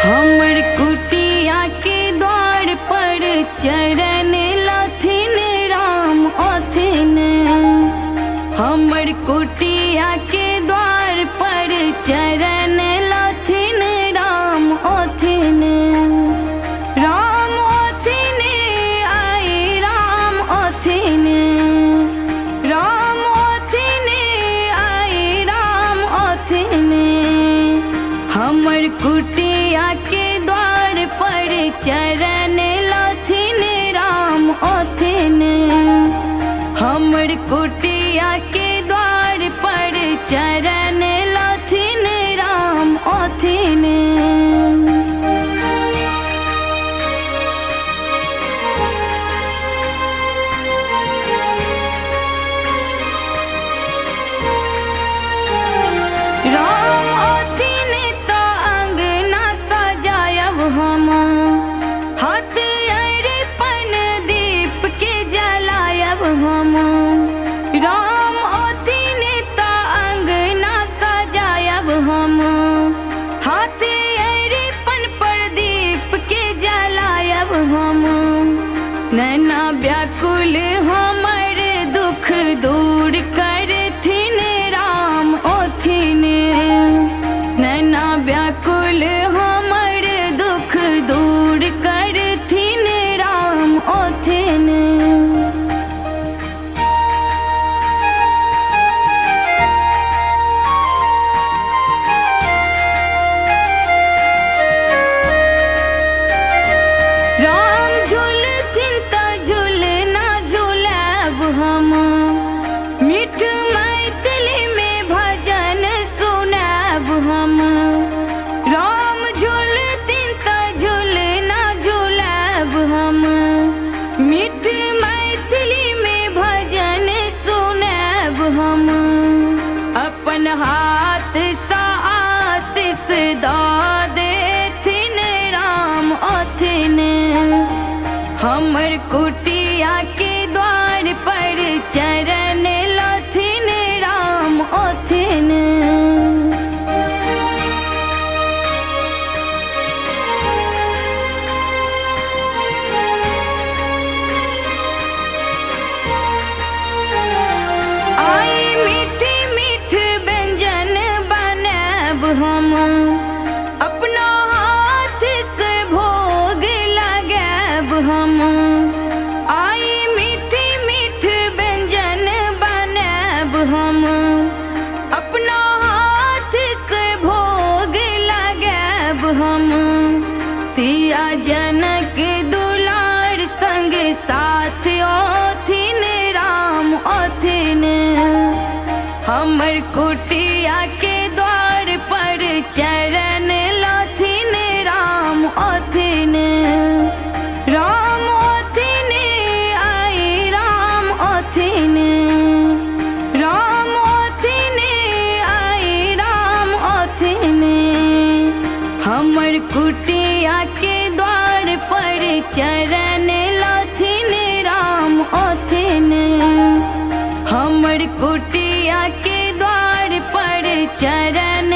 हमर कुटिया के द्वार पर चरण लथिन राम ओथिन। हमर कुटिया के द्वार पर चरण लथिन राम ओथिन। राम ओथिन आई राम ओथिन। राम ओथिन आई राम ओथिन। हमर कुटिया के द्वार पर चरण लथिन राम ओथिन। हमर कुटिया के द्वार पर चरण लथिन राम ओथिन। राम ओथिन तो अंगना सजायब हम, हाथ अरिपन दीप के जलायब हम। राम ओथिन तो अंगना सजायब हम, हाथ अरिपन पर दीप के जलायब हम। नैना व्याकुल हमर दुख दूर करथिन राम ओथिन। नैना व्याकुल हमर दुख दूर करथिन राम ओथिन। राम झूलथिन त झूलना झूलब हम, मीठ मैथिली में भजन सुनाब हम। राम झूलथिन त झूलना झूलब हम, मीठ मैथिली में भजन सुनाब हम। अपन हाथ सा आशीष दऽ देथिन राम ओथिन। हमर कुटिया के द्वार पर चरण लथिन राम ओथिन। आई मीठ मीठ व्यंजन बनाब हम, अपना हाथ से भोग लगाब हम। आई मीठ मीठ व्यंजन बनाब हम, अपना हाथ से भोग लगाब हम। सिया जनक दुलार संग साथ ओथिन राम ओथिन। हमर कुटिया के द्वार पर चरण लथिन राम ओथिन। राम ओथिन आई राम ओथिन। राम ओथिन आई राम ओथिन। हमर कुटिया के द्वार पर चरण लथिन राम ओथिन। हमर कुटिया के द्वार पर चरण